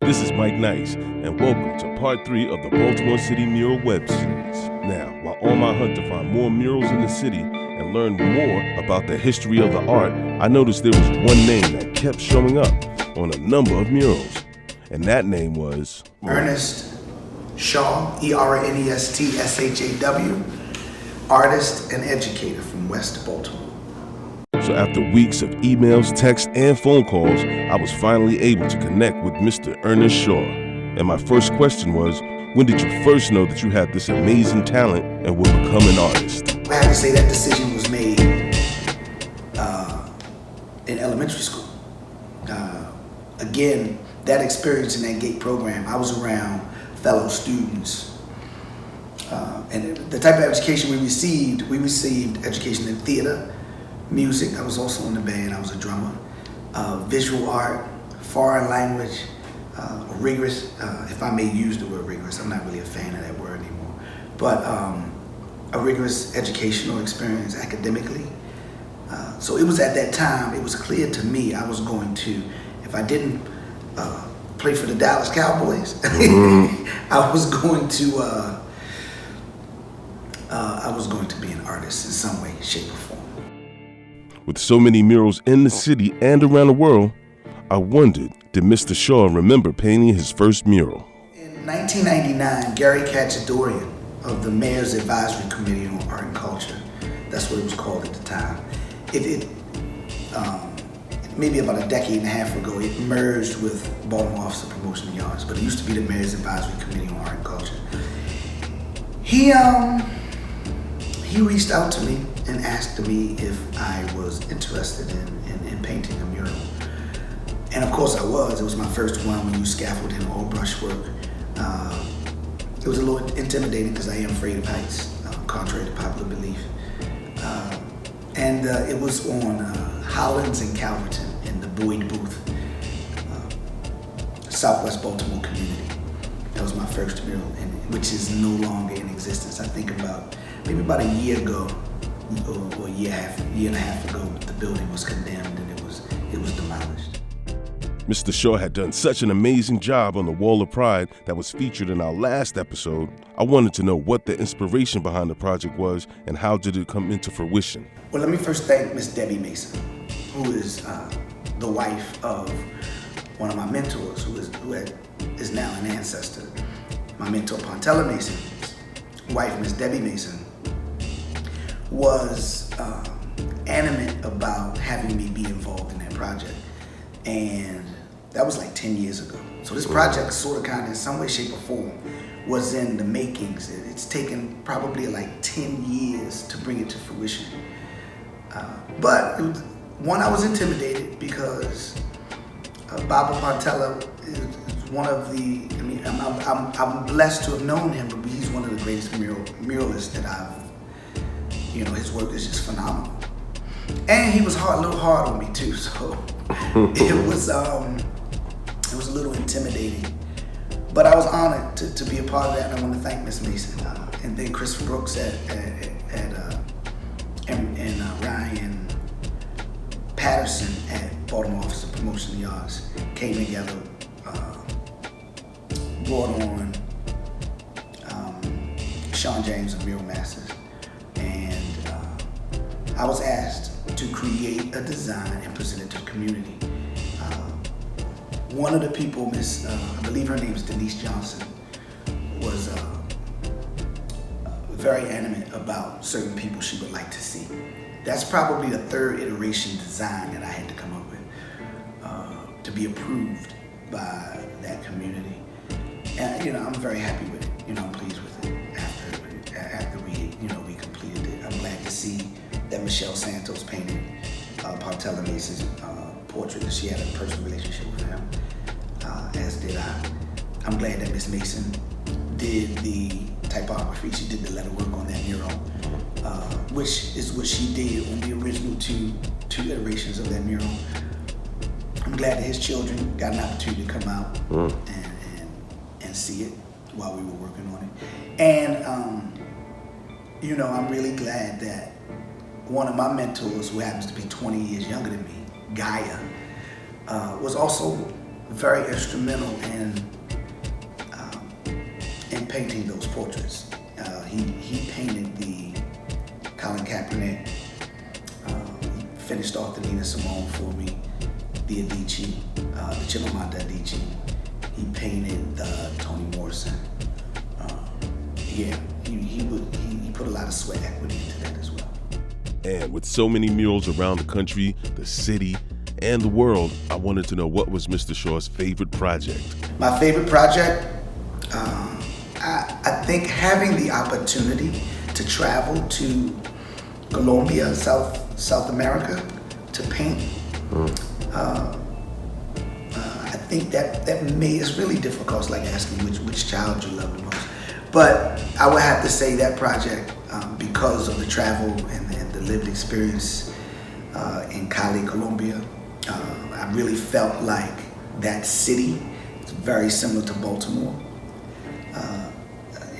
This is Mike Nyce, and welcome to part 3 of the Baltimore City Mural web series. Now, while on my hunt to find more murals in the city and learn more about the history of the art, I noticed there was one name that kept showing up on a number of murals, and that name was Ernest Shaw, E-R-N-E-S-T-S-H-A-W, artist and educator from West Baltimore. So after weeks of emails, texts, and phone calls, I was finally able to connect with Mr. Ernest Shaw. And my first question was, when did you first know that you had this amazing talent and would become an artist? I have to say that decision was made in elementary school. Again, that experience in that GATE program, I was around fellow students. And the type of education we received education in theater, music. I was also in the band. I was a drummer. Visual art, foreign language, rigorous. If I may use the word rigorous, I'm not really a fan of that word anymore. But a rigorous educational experience academically. So it was at that time. It was clear to me I was going to, if I didn't play for the Dallas Cowboys, I was going to be an artist in some way, shape, or form. With so many murals in the city and around the world, I wondered, did Mr. Shaw remember painting his first mural? In 1999, Gary Cacciadorian of the Mayor's Advisory Committee on Art and Culture, that's what it was called at the time, maybe about a decade and a half ago, it merged with Baltimore Office of Promotion and Yards, but it used to be the Mayor's Advisory Committee on Art and Culture. He reached out to me and asked me if I was interested in painting a mural. And of course I was. It was my first one. We used scaffolding or brushwork. It was a little intimidating because I am afraid of heights, contrary to popular belief. And it was on Hollins and Calverton in the Boyd Booth, Southwest Baltimore community. That was my first mural, which is no longer in existence. I think maybe about a year ago, or a year and a half ago, the building was condemned and it was demolished. Mr. Shaw had done such an amazing job on the Wall of Pride that was featured in our last episode. I wanted to know what the inspiration behind the project was and how did it come into fruition. Well, let me first thank Miss Debbie Mason, who is the wife of one of my mentors, who is now an ancestor. My mentor, Pontella Mason's wife, Miss Debbie Mason, was animate about having me be involved in that project. And that was like 10 years ago. So this project sort of kind of in some way, shape, or form was in the makings. It's taken probably like 10 years to bring it to fruition. But one, I was intimidated because Baba Pontella is one of the, I'm blessed to have known him, but he's one of the greatest muralists that his work is just phenomenal. And he was a little hard on me too, so it was a little intimidating. But I was honored to be a part of that, and I want to thank Miss Mason and then Chris Brooks and Ryan Patterson at Baltimore Office of Promotion and Yards came together, brought on Sean James of Mural Masters, and I was asked to create a design and present it to the community. One of the people, I believe her name is Denise Johnson, was very animate about certain people she would like to see. That's probably the third iteration design that I had to come up with to be approved by that community. And I'm very happy with it. I'm pleased with it after we completed it. I'm glad to see that Michelle Santos painted Pontella Mason's portrait, that she had a personal relationship with him, as did I. I'm glad that Miss Mason did the typography. She did the letterwork on that mural, which is what she did on the original two iterations of that mural. I'm glad that his children got an opportunity to come out and see it while we were working on it. And I'm really glad that one of my mentors, who happens to be 20 years younger than me, Gaia, was also very instrumental in painting those portraits. He painted the Colin Kaepernick, he finished off the Nina Simone for me, the Adichie, the Chimamanda Adichie. He painted Toni Morrison. He put a lot of sweat equity into that as well. And with so many murals around the country, the city, and the world, I wanted to know what was Mr. Shaw's favorite project. My favorite project, I think having the opportunity to travel to Colombia, South America, to paint. I think that it's really difficult. It's like asking which child you love the most. But I would have to say that project, because of the travel and the lived experience in Cali, Colombia, I really felt like that city is very similar to Baltimore.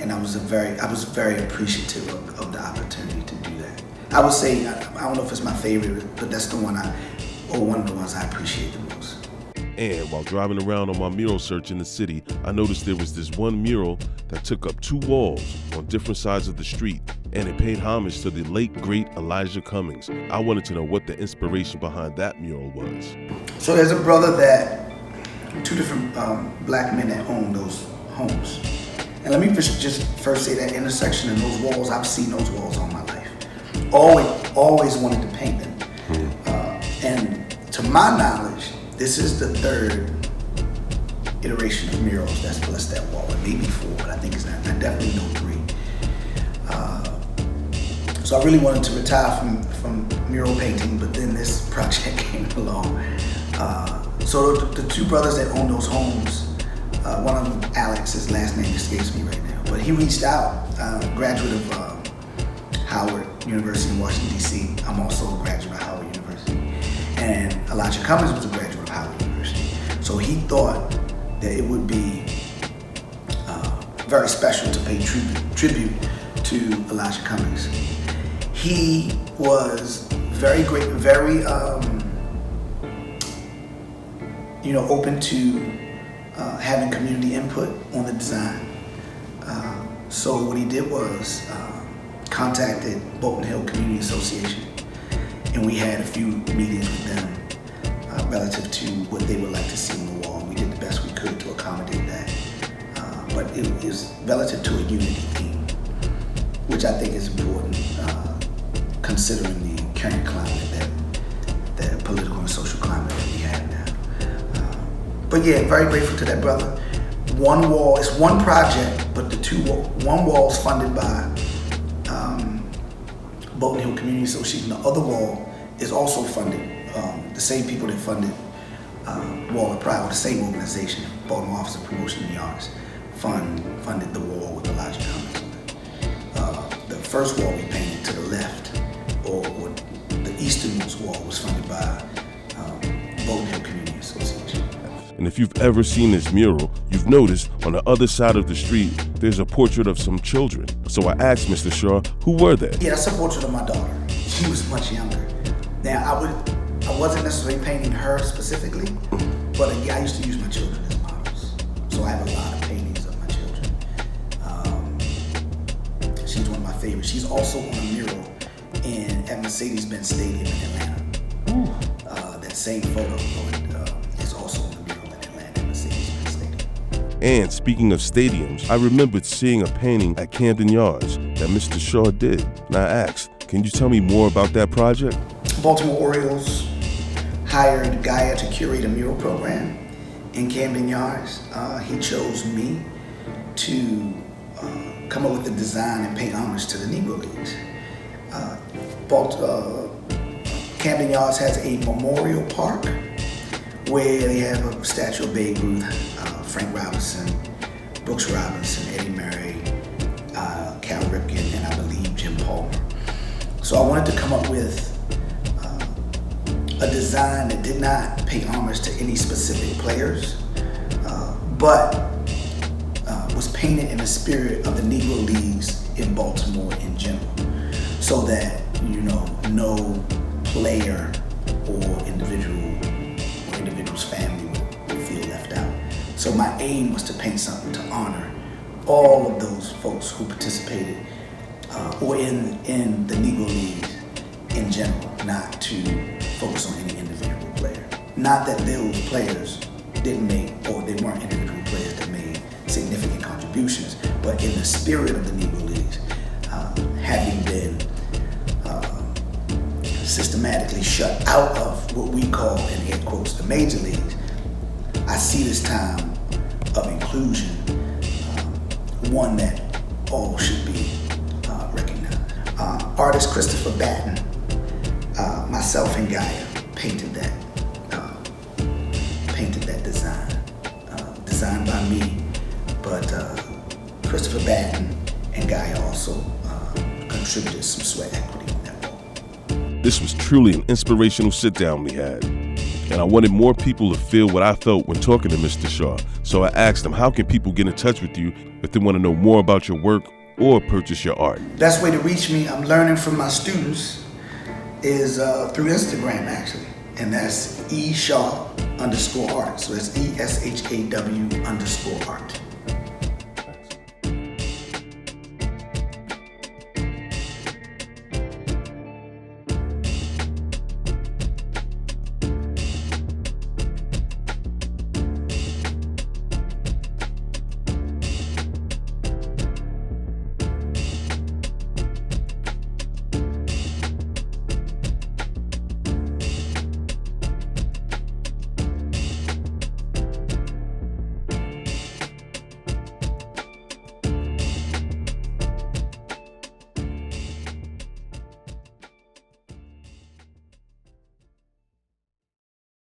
And I was very appreciative of the opportunity to do that. I would say, I don't know if it's my favorite, but that's one of the ones I appreciate the most. And while driving around on my mural search in the city, I noticed there was this one mural that took up 2 walls on different sides of the street, and it paid homage to the late, great Elijah Cummings. I wanted to know what the inspiration behind that mural was. So there's a brother that 2 different black men that own those homes. And let me just first say that intersection and those walls, I've seen those walls all my life. Always wanted to paint them. And to my knowledge, this is the 3rd iteration of murals that's blessed that wall. It may be 4, but I think it's not. I definitely know 3. So I really wanted to retire from mural painting, but then this project came along. So the 2 brothers that own those homes, one of them, Alex, his last name escapes me right now, but he reached out, graduate of Howard University in Washington, D.C. I'm also a graduate of Howard University. And Elijah Cummings was a graduate of Howard University. So he thought that it would be very special to pay tribute to Elijah Cummings. He was very great, very open to having community input on the design. So what he did was contacted Bolton Hill Community Association, and we had a few meetings with them relative to what they would like to see on the wall. We did the best we could to accommodate that. But it is relative to a unity theme, which I think is important considering the current climate, that political and social climate that we have now. But yeah, very grateful to that brother. One wall, it's one project, but one wall is funded by Bolton Hill Community Association. The other wall is also funded. The same people that funded Wall of Pride, the same organization, Baltimore Office of Promotion and the Arts, funded the wall with Elijah Cummings. The first wall we painted to the left, or the easternmost wall, was funded by Bolton Hill Community Association. And if you've ever seen this mural, you've noticed on the other side of the street, there's a portrait of some children. So I asked Mr. Shaw, who were they? Yeah, that's a portrait of my daughter. She was much younger. Now, I wasn't necessarily painting her specifically, but I used to use my children as models. So I have a lot of paintings of my children. She's one of my favorites. She's also on a mural at Mercedes-Benz Stadium in Atlanta. That same photo is also on the mural in Atlanta at Mercedes-Benz Stadium. And speaking of stadiums, I remembered seeing a painting at Camden Yards that Mr. Shaw did. And I asked, can you tell me more about that project? Baltimore Orioles hired Gaia to curate a mural program in Camden Yards. He chose me to come up with the design and pay homage to the Negro Leagues. Camden Yards has a memorial park where they have a statue of Babe Ruth, Frank Robinson, Brooks Robinson, Eddie Murray, Cal Ripken, and I believe Jim Palmer. So I wanted to come up with a design that did not pay homage to any specific players, but was painted in the spirit of the Negro Leagues in Baltimore in general, so that no player or individual's family would feel left So my aim was to paint something to honor all of those folks who participated or in the Negro Leagues in general, not to focus on any individual player. Not that those players didn't make, or they weren't individual players that made significant contributions, but in the spirit of the Negro Leagues, having been systematically shut out of what we call, in air quotes, the major leagues, I see this time of inclusion, one that all should be recognized. Artist Christopher Batten, myself and Gaia painted that design, designed by me, but Christopher Batten and Gaia also contributed some sweat equity on that wall. This was truly an inspirational sit-down we had, and I wanted more people to feel what I felt when talking to Mr. Shaw. So I asked him, how can people get in touch with you if they want to know more about your work or purchase your art? Best way to reach me, I'm learning from my students, is through Instagram actually, and that's eshaw_art. So it's ESHAW_art.